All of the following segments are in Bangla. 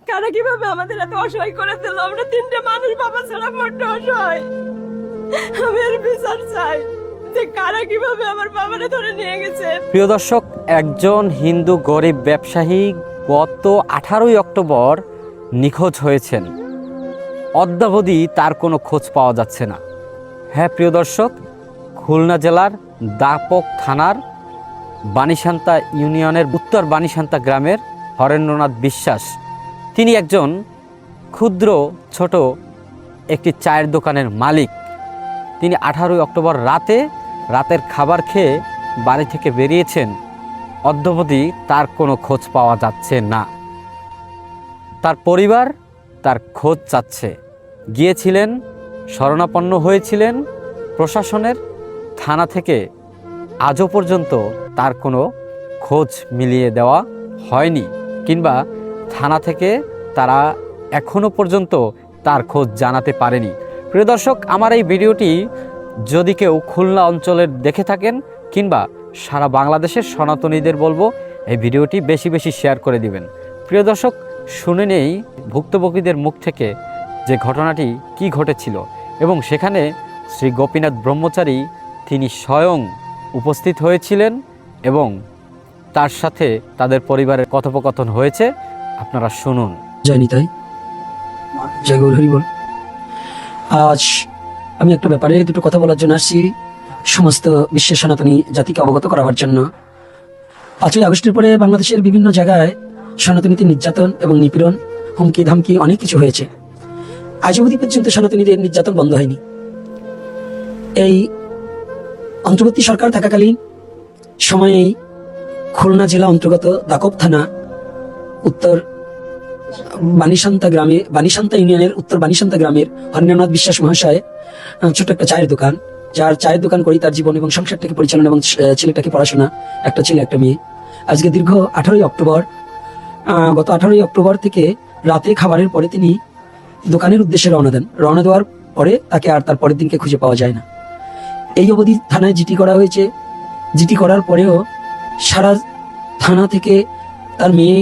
কারা কিভাবে আমাদের এত অসহায় করে দিল। আমরা তিনটে মানুষ, বাবা ছাড়া বড্ড অসহায়। আমি এর বিচার চাই যে কারা কিভাবে আমার বাবারে ধরে নিয়ে গেছে। প্রিয় দর্শক, একজন হিন্দু গরিব ব্যবসায়ী গত 18ই অক্টোবর নিখোঁজ হয়েছেন। অদ্যাবধি তার কোনো খোঁজ পাওয়া যাচ্ছে না। হ্যাঁ প্রিয় দর্শক, খুলনা জেলার দাপক থানার বাণীশান্তা ইউনিয়নের উত্তর বাণীশান্তা গ্রামের হরেন্দ্রনাথ বিশ্বাস, তিনি একজন ক্ষুদ্র ছোট একটি চায়ের দোকানের মালিক। তিনি 18ই অক্টোবর রাতের খাবার খেয়ে বাড়ি থেকে বেরিয়েছেন। অদ্যাবধি তার কোনো খোঁজ পাওয়া যাচ্ছে না। তার পরিবার তার খোঁজ চাচ্ছে। গিয়েছিলেন, শরণাপন্ন হয়েছিলেন প্রশাসনের, থানা থেকে আজও পর্যন্ত তার কোনো খোঁজ মিলিয়ে দেওয়া হয়নি, কিংবা থানা থেকে তারা এখনও পর্যন্ত তার খোঁজ জানাতে পারেনি। প্রিয় দর্শক, আমার এই ভিডিওটি যদি কেউ খুলনা অঞ্চলের দেখে থাকেন কিংবা সারা বাংলাদেশের সনাতনীদের বলবো এই ভিডিওটি বেশি বেশি শেয়ার করে দিবেন। প্রিয় দর্শক, শুনে নেই ভুক্তভোগীদের মুখ থেকে যে ঘটনাটি কি ঘটেছিল, এবং সেখানে শ্রী গোপীনাথ ব্রহ্মচারী তিনি স্বয়ং উপস্থিত হয়েছিলেন এবং তার সাথে তাদের পরিবারের কথোপকথন হয়েছে। আপনারা শুনুন। জয় নিতাই, জয় গৌর হরি বল। আজ আমি একটা ব্যাপারে দুটো কথা বলার জন্য আসছি, সমস্ত বিশ্বের সনাতনী জাতিকে অবগত করাবার জন্য। 5ই আগস্টের পরে বাংলাদেশের বিভিন্ন জায়গায় সনাতনীদের নির্যাতন এবং নিপীড়ন, হুমকি ধামকি অনেক কিছু হয়েছে। আজ অবধি পর্যন্ত সনাতনীদের নির্যাতন বন্ধ হয়নি। এই অন্তর্বর্তী সরকার থাকাকালীন সময়েই খুলনা জেলা অন্তর্গত দাকব থানা উত্তর বাণীশান্তা ইউনিয়নের উত্তর বাণীশান্তা গ্রামের হরেন্দ্রনাথ বিশ্বাস মহাশয় ছোট একটা চায়ের দোকান, যার চায়ের দোকান করেই তার জীবন এবং সংসারটাকে পরিচালনা এবং ছেলেটাকে পড়াশোনা, একটা ছেলে একটা মেয়ে। আজকে দীর্ঘ 18ই অক্টোবর, গত 18ই অক্টোবর থেকে রাতে খাবারের পরে তিনি দোকানের উদ্দেশ্যে রওনা দেন। রওনা দেওয়ার পরে তাকে আর তার পরের দিনকে খুঁজে পাওয়া যায় না। এই অবধি থানায় জিডি করা হয়েছে। জিডি করার পরেও সারা থানা থেকে তার মেয়ে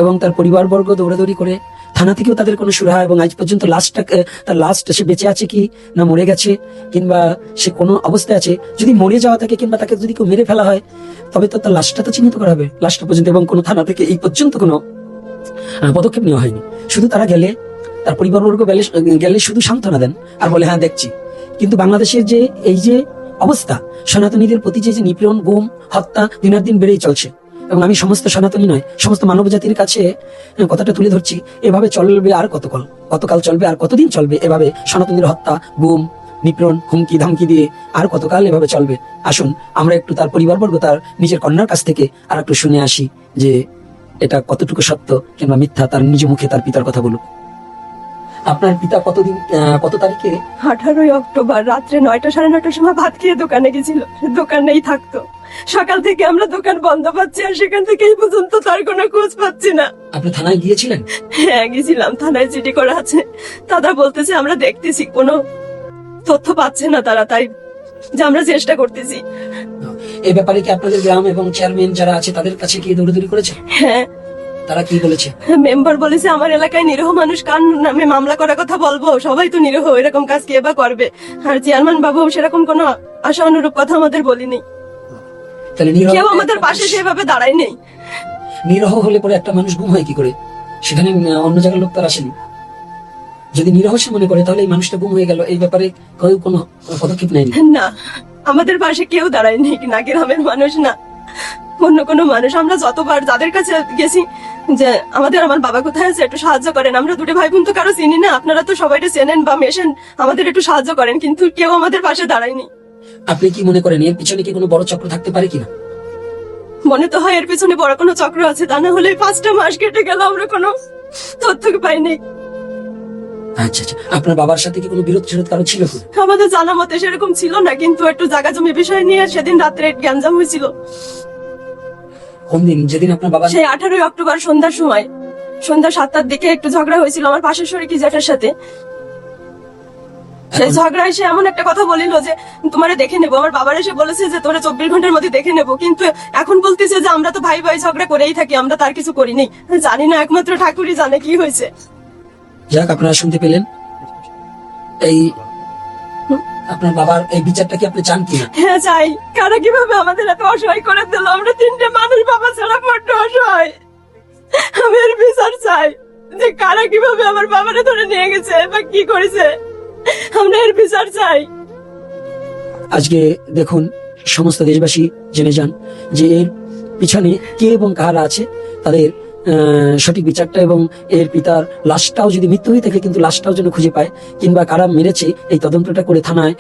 এবং তার পরিবারবর্গ দৌড়াদৌড়ি করে, থানা থেকেও তাদের কোনো সুরাহা, এবং আজ পর্যন্ত তার লাস্ট সে বেঁচে আছে কি না মরে গেছে, কিংবা সে কোনো অবস্থায় আছে। যদি মরে যাওয়া থাকে কিংবা তাকে যদি কেউ মেরে ফেলা হয়, তবে তো তার লাশটা তো চিহ্নিত করা হবে, লাশটা পর্যন্ত। এবং কোনো থানা থেকে এই পর্যন্ত কোনো পদক্ষেপ নেওয়া হয়নি। শুধু তারা গেলে, তার পরিবারবর্গ গেলে শুধু সান্ত্বনা দেন আর বলে হ্যাঁ দেখছি। কিন্তু বাংলাদেশের যে এই যে অবস্থা, সনাতনীদের প্রতি যে নিপীড়ন, গুম, হত্যা দিনের দিন বেড়েই চলছে। এবং আমি সমস্ত সনাতনী নয়, সমস্ত মানব জাতির কাছে কথাটা তুলে ধরছি, এভাবে চলবে আর কতকাল চলবে, আর কতদিন চলবে এভাবে সনাতনীদের হত্যা, গুম, নিপীড়ন, হুমকি ধামকি দিয়ে আর কতকাল এভাবে চলবে? আসুন আমরা একটু তার পরিবারবর্গ, তার নিজের কন্যার কাছ থেকে আর একটু শুনে আসি যে এটা কতটুকু সত্য কিংবা মিথ্যা। তার নিজ মুখে তার পিতার কথা বলুক। আপনার পিতা কত তারিখে? 18ই অক্টোবর রাত্রে 9টা 9:30টার সময় ভাত খেয়ে দোকানে গেছিল। দোকানেই থাকতো। সকাল থেকে আমরা দোকান বন্ধ পাচ্ছি, আর সেখান থেকে এই পর্যন্ত তার কোনো খোঁজ পাচ্ছি না। আপনি থানায় গিয়েছিলেন? হ্যাঁ গেছিলাম, থানায় জিডি করা আছে। দাদা বলতেছে আমরা দেখতেছি, কোনো তথ্য পাচ্ছে না তারা, তাই যে আমরা চেষ্টা করতেছি। এই ব্যাপারে কি আপনাদের গ্রাম এবং চেয়ারম্যান যারা আছে তাদের কাছে কি দৌড়াদৌড়ি করেছে? হ্যাঁ। তারা কি বলেছে? মেম্বার বলেছে আমার এলাকায় নিরীহ মানুষ কার নামে মামলা করার কথা বলবো, সবাই তো নিরীহ, এরকম কাজ কে বা করবে। আর চেয়ারম্যান বাবু সেরকম কোনো আশা অনুরূপ কথা আমাদের বলিনি। কেউ আমাদের পাশে সেভাবে দাঁড়ায় নেই। নিরীহ হলে পরে একটা মানুষ গুম হয় কি করে? সেখানে অন্য জায়গার লোক তার আসেনি। যদি নিরীহ সে মনে করে, তাহলে এই মানুষটা গুম হয়ে গেল, এই ব্যাপারে কেউ কোনো পদক্ষেপ নেয়নি? না, আমাদের পাশে কেউ দাঁড়ায় নেই, না গ্রামের মানুষ না অন্য কোনো মানুষ। আমরা যতবার যাদের কাছে গেছি যে আমার বাবা কোথায় আছে, একটু সাহায্য করেন, আমরা দুটো ভাই বোন তো কারো চিনি না, আপনারা তো সবাইটা চেনেন বা মেশেন, আমাদের একটু সাহায্য করেন, কিন্তু কেউ আমাদের পাশে দাঁড়ায়নি। আপনি কি মনে করেন এর পিছনে কি কোনো বড় চক্র থাকতে পারে কিনা? মনে তো হয় এর পিছনে বড় কোনো চক্র আছে, তা না হলে 5টা মাস কেটে গেল আমরা কোনো তথ্য পাইনি। আচ্ছা, আপনার বাবার সাথে কি কোনো বিরোধ কারো ছিল? আমাদের জানা মতে সেরকম ছিল না, কিন্তু একটু জায়গা জমি বিষয় নিয়ে সেদিন রাত্রে গ্যাঞ্জাম হয়েছিল। কোন দিন? যেদিন আপনার বাবা? সেই 18ই অক্টোবর সন্ধ্যার সময়, সন্ধ্যা 7টার দিকে একটু ঝগড়া হয়েছিল আমার পাশের শরীকি জ্যাঠার সাথে। সেই ঝগড়ায় সে এমন একটা কথা বলিল যে তোমারে দেখে নেবো। আমার বাবার এসে বলেছে যে তোরা 24 ঘন্টার মধ্যে দেখে নেবো, কিন্তু এখন বলতেছে যে আমরা তো ভাই ভাই ঝগড়া করেই থাকি, আমরা তার কিছু করিনি। জানি না, একমাত্র ঠাকুরই জানে কি হয়েছে। যাক, আপনারা শুনতে পেলেন। এই আপনার বাবার এই বিচারটা কি আপনি চান কিনা? হ্যাঁ চাই। কারা কিভাবে আমাদের এত অসহায় করে দিল? আমরা 3টে মানুষ, বাবা ছাড়া বড্ড অসহায়। আমি এর বিচার চাই যে কারা কিভাবে আমার বাবারে ধরে নিয়ে গেছে বা কি করেছে, আমরা এর বিচার চাই। আজকে দেখুন, সমস্ত দেশবাসী জেনে যান যে এর পিছনে কে এবং কারা আছে, তাদের সঠিক বিচারটা এবং এর পিতার লাশটাও যদি মৃত্যু হয়ে থাকে কিন্তু লাশটাও যেন খুঁজে পায়, কিংবা কারা মেরেছে এই তদন্তটা করে থানায়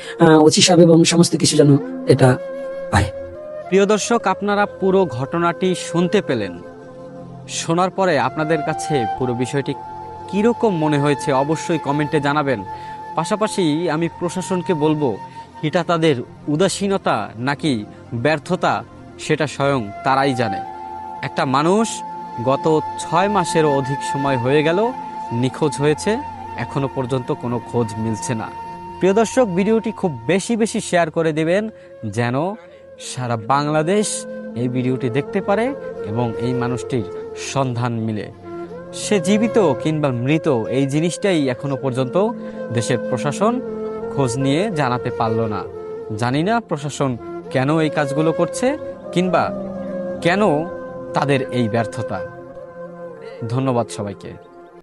ওসি সাহেব এবং সমস্ত কিছু যেন এটা পায়। প্রিয় দর্শক, আপনারা পুরো ঘটনাটি শুনতে পেলেন। শোনার পরে আপনাদের কাছে পুরো বিষয়টি কীরকম মনে হয়েছে অবশ্যই কমেন্টে জানাবেন। পাশাপাশি আমি প্রশাসনকে বলবো, এটা তাদের উদাসীনতা নাকি ব্যর্থতা সেটা স্বয়ং তারাই জানে। একটা মানুষ গত 6 মাসেরও অধিক সময় হয়ে গেল নিখোঁজ হয়েছে, এখনো পর্যন্ত কোনো খোঁজ মিলছে না। প্রিয় দর্শক, ভিডিওটি খুব বেশি বেশি শেয়ার করে দেবেন যেন সারা বাংলাদেশ এই ভিডিওটি দেখতে পারে এবং এই মানুষটির সন্ধান মিলে। সে জীবিত কিংবা মৃত এই জিনিসটাই এখনো পর্যন্ত দেশের প্রশাসন খোঁজ নিয়ে জানাতে পারল না। জানি না প্রশাসন কেন এই কাজগুলো করছে কিংবা কেন তাদের এই ব্যর্থতা। ধন্যবাদ সবাইকে।